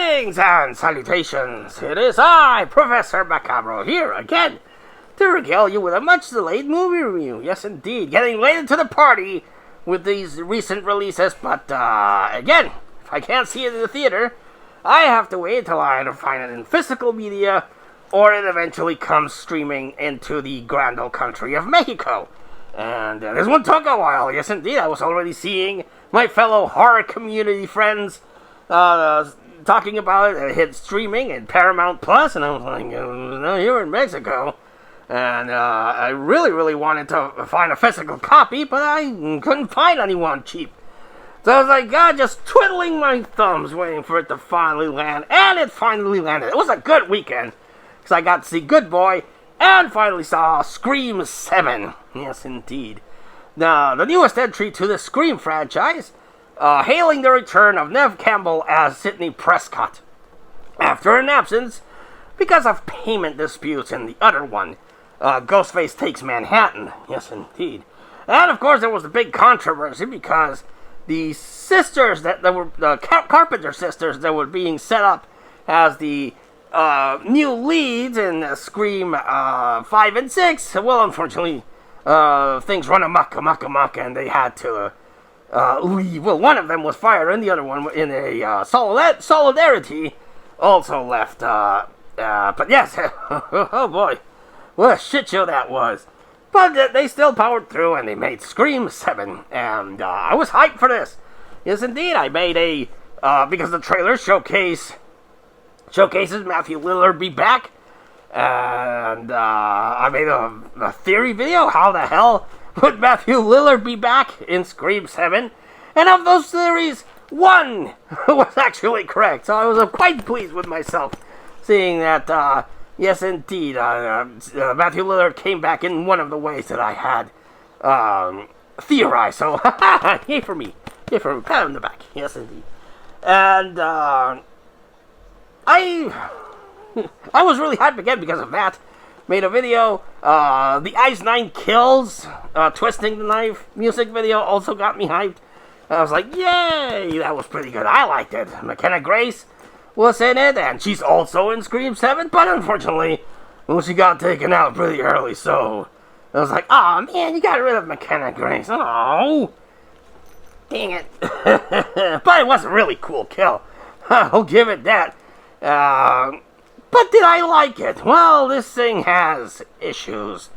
Greetings and salutations. It is I, Professor Macabro, here again to regale you with a much-delayed movie review. Yes, indeed, getting late into the party with these recent releases, but again, if I can't see it in the theater, I have to wait until I either find it in physical media or it eventually comes streaming into the grand old country of Mexico. And this one took a while. Yes, indeed, I was already seeing my fellow horror community friends talking about it. It hit streaming in Paramount Plus, and I was like, no, you're in Mexico. And I really wanted to find a physical copy, but I couldn't find anyone cheap. So I was like, God, just twiddling my thumbs, waiting for it to finally land. And it finally landed. It was a good weekend, because I got to see Good Boy, and finally saw Scream 7. Yes, indeed. Now, the newest entry to the Scream franchise, hailing the return of Neve Campbell as Sidney Prescott. After an absence, because of payment disputes in the other one, Ghostface Takes Manhattan. Yes, indeed. And, of course, there was a big controversy because the sisters that were, the Carpenter sisters that were being set up as the new leads in Scream 5 and 6, well, unfortunately, things run amok, and they had to leave. Well, one of them was fired, and the other one, in a solidarity, also left. But yes, oh boy, what a shit show that was. But they still powered through, and they made Scream 7, and I was hyped for this. Yes, indeed, I made a, because the trailer showcases Matthew Lillard be back, and I made a theory video, how the hell would Matthew Lillard be back in Scream 7, and of those theories, one was actually correct, so I was quite pleased with myself, seeing that, yes indeed, Matthew Lillard came back in one of the ways that I had theorized, so yay for me, pat on the back, yes indeed, and I was really hyped again because of that. Made a video, the Ice Nine Kills, Twisting the Knife music video also got me hyped. I was like, yay, that was pretty good. I liked it. McKenna Grace was in it, and she's also in Scream 7, but unfortunately, well, she got taken out pretty early, so I was like, aw, man, you got rid of McKenna Grace. Oh, dang it. But it was a really cool kill. I'll give it that. But did I like it? Well, this thing has issues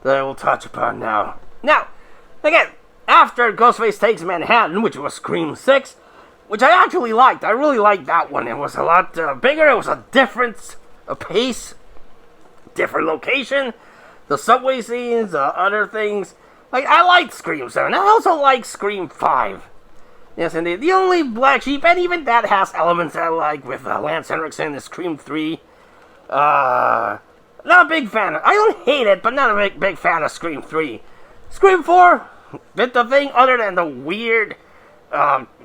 that I will touch upon now. Now, again, after Ghostface Takes Manhattan, which was Scream 6, which I actually liked. I really liked that one. It was a lot bigger. It was a different pace, different location. The subway scenes, other things. Like, I liked Scream 7. I also liked Scream 5. Yes, indeed. The only black sheep, and even that has elements I like, with Lance Henriksen in Scream 3. Not a big fan. I don't hate it, but not a big fan of Scream 3. Scream 4, did the thing other than the weird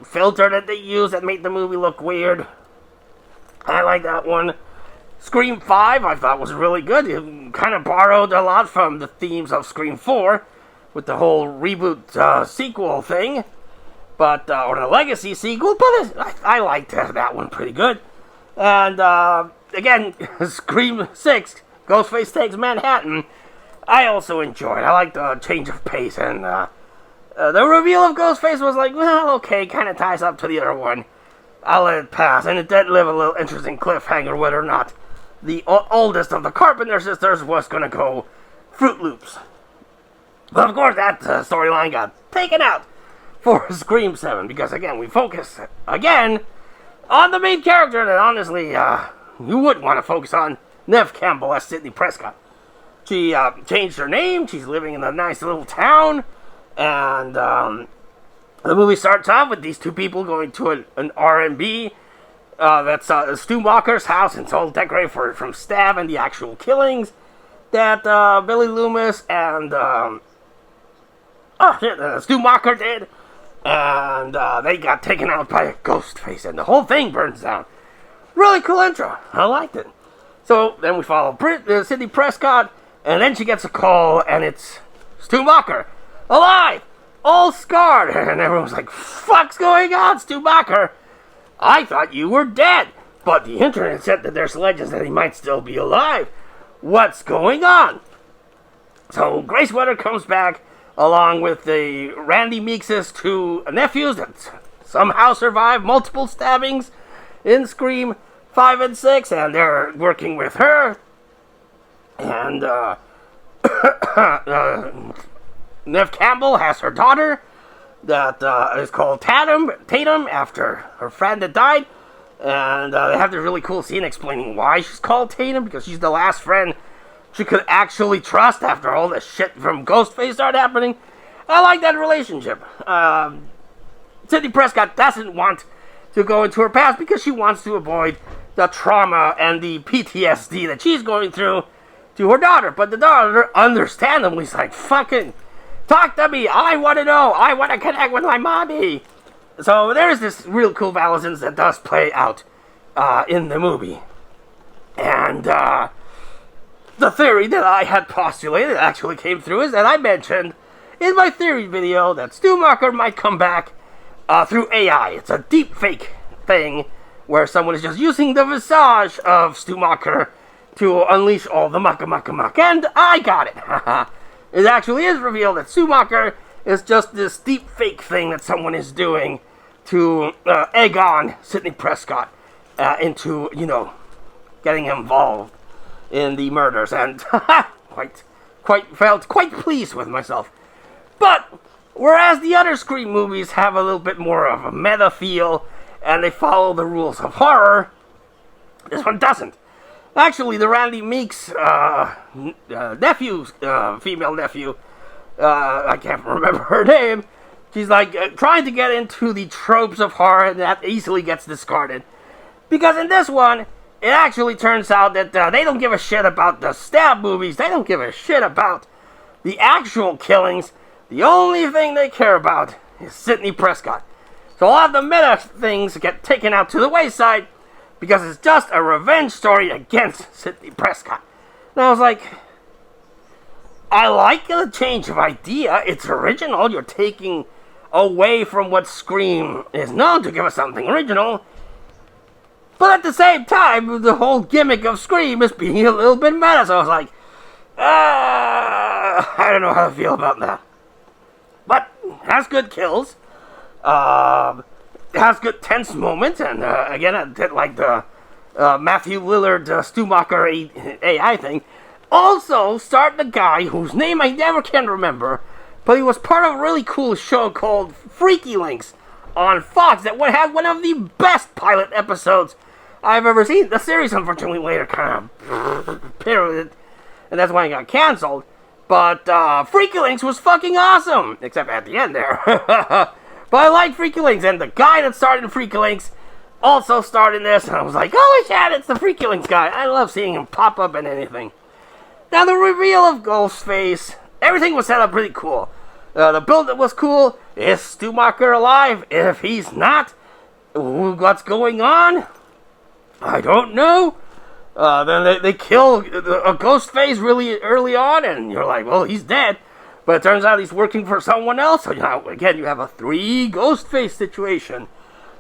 filter that they used that made the movie look weird. I like that one. Scream 5, I thought was really good. It kind of borrowed a lot from the themes of Scream 4, with the whole reboot sequel thing. But, or the Legacy sequel, but I liked that one pretty good. And, again, Scream 6, Ghostface Takes Manhattan, I also enjoyed. I liked the change of pace, and, the reveal of Ghostface was like, well, okay, kind of ties up to the other one. I'll let it pass, and it did leave a little interesting cliffhanger whether or not the oldest of the Carpenter sisters was gonna go Fruit Loops. But, of course, that storyline got taken out for Scream 7, because again, we focus again on the main character that honestly, you wouldn't want to focus on, Neve Campbell as Sidney Prescott. She changed her name, she's living in a nice little town, and the movie starts off with these two people going to an R&B, that's Stu Macher's house, and it's all decorated from Stab and the actual killings that Billy Loomis and Stu Macher did. And they got taken out by a ghost face, and the whole thing burns down. Really cool intro. I liked it. So then we follow Sidney Prescott, and then she gets a call, and it's Stu Macher, alive, all scarred. And everyone's like, fuck's going on, Stu Macher? I thought you were dead. but the internet said that there's legends that he might still be alive. What's going on? So Grace Weather comes back along with the Randy Meeks' two nephews that somehow survived multiple stabbings in Scream 5 and 6, and they're working with her. And Nev Campbell has her daughter that is called Tatum after her friend that died. And they have this really cool scene explaining why she's called Tatum, because she's the last friend she could actually trust after all the shit from Ghostface started happening. I like that relationship. Sidney Prescott doesn't want to go into her past because she wants to avoid the trauma and the PTSD that she's going through to her daughter. But the daughter, understandably, is like, fucking talk to me. I want to know. I want to connect with my mommy. So there's this real cool valence that does play out in the movie. And the theory that I had postulated actually came through is that I mentioned in my theory video that Stu Macher might come back through AI. It's a deep fake thing where someone is just using the visage of Stu Macher to unleash all the muck. And I got it. It actually is revealed that Stu Macher is just this deep fake thing that someone is doing to egg on Sidney Prescott into, getting involved in the murders. And felt quite pleased with myself. But whereas the other Scream movies have a little bit more of a meta feel and they follow the rules of horror, this one doesn't. Actually, the Randy Meeks nephew, female nephew, I can't remember her name, she's like trying to get into the tropes of horror, and that easily gets discarded. Because in this one, it actually turns out that they don't give a shit about the stab movies, they don't give a shit about the actual killings. The only thing they care about is Sidney Prescott. So a lot of the meta things get taken out to the wayside because it's just a revenge story against Sidney Prescott. And I was like, I like the change of idea. It's original. You're taking away from what Scream is known to give us something original. But at the same time, the whole gimmick of Scream is being a little bit meta. So I was like, I don't know how to feel about that. But it has good kills. It has good tense moments. And again, I did like the Matthew Lillard, Stu Macher AI thing. Also, starred the guy whose name I never can remember, but he was part of a really cool show called Freaky Links on Fox that would have one of the best pilot episodes I've ever seen. The series, unfortunately, later kind of parodied, and that's why it got canceled. But Freaky Links was fucking awesome, except at the end there. But I like Freaky Links, and the guy that starred in Freaky Links also starred in this, and I was like, holy shit, it's the Freaky Links guy. I love seeing him pop up in anything. Now, the reveal of Ghostface, everything was set up pretty cool. The build-up was cool. Is Stu Macher alive? If he's not, what's going on? I don't know. Then they kill a Ghostface really early on, and you're like, well, he's dead. But it turns out he's working for someone else. So, again, you have a 3 Ghostface situation.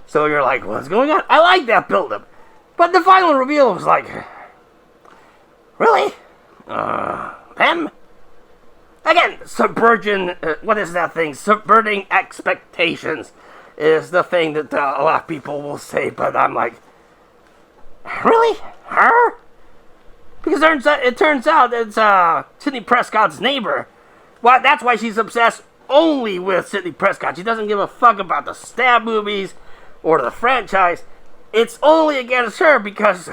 So you're like, what's going on? I like that build-up. But the final reveal was like, really? Them? Again, what is that thing? Subverting expectations is the thing that a lot of people will say, but I'm like, really? Her? Because it turns out it's Sidney Prescott's neighbor. Well, that's why she's obsessed only with Sidney Prescott. She doesn't give a fuck about the stab movies or the franchise. It's only against her because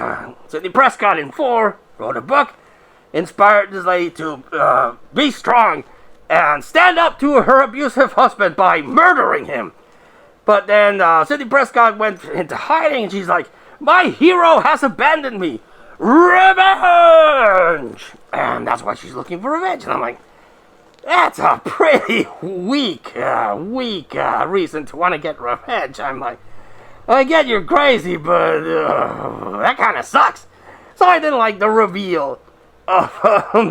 Sidney Prescott in 4 wrote a book, inspired this lady to be strong and stand up to her abusive husband by murdering him. But then Sidney Prescott went into hiding, and she's like, my hero has abandoned me. Revenge! And that's why she's looking for revenge. And I'm like, that's a pretty weak reason to want to get revenge. I'm like, I get you're crazy, but that kind of sucks. So I didn't like the reveal of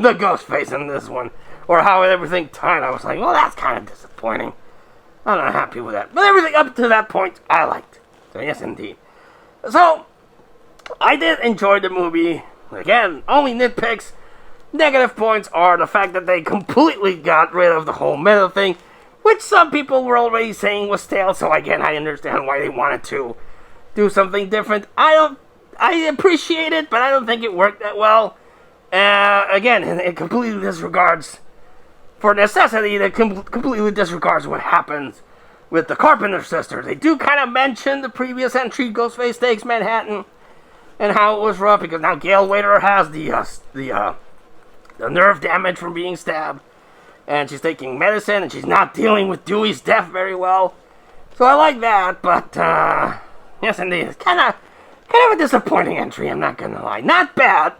the Ghostface in this one, or how everything tied. I was like, well, that's kind of disappointing. I'm not happy with that. But everything up to that point, I liked. So yes, indeed. So, I did enjoy the movie. Again, only nitpicks. Negative points are the fact that they completely got rid of the whole meta thing, which some people were already saying was stale, so again, I understand why they wanted to do something different. I appreciate it, but I don't think it worked that well. Again, it completely disregards, for necessity, that completely disregards what happens with the Carpenter sisters. They do kind of mention the previous entry, Ghostface Takes Manhattan, and how it was rough, because now Gale Waiter has the nerve damage from being stabbed, and she's taking medicine, and she's not dealing with Dewey's death very well. So I like that, but yes, indeed, it's kind of a disappointing entry. I'm not gonna lie, not bad,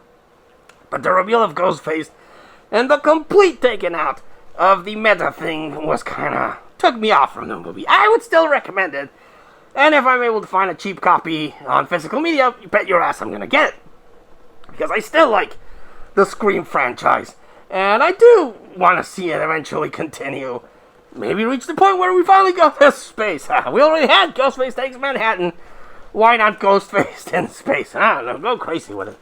but the reveal of Ghostface and the complete taking out of the meta thing was took me off from the movie. I would still recommend it, and if I'm able to find a cheap copy on physical media, you bet your ass I'm gonna get it, because I still like the Scream franchise, and I do want to see it eventually continue. Maybe reach the point where we finally go to space. We already had Ghostface Takes Manhattan. Why not Ghostface in space? I don't know, go crazy with it.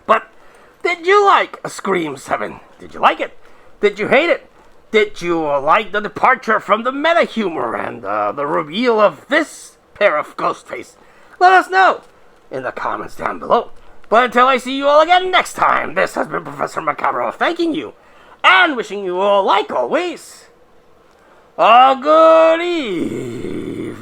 But did you like Scream 7? Did you like it? Did you hate it? Did you like the departure from the meta humor and the reveal of this pair of Ghostface? Let us know in the comments down below. But until I see you all again next time, this has been Professor Macabro thanking you and wishing you all, like always, a good evening.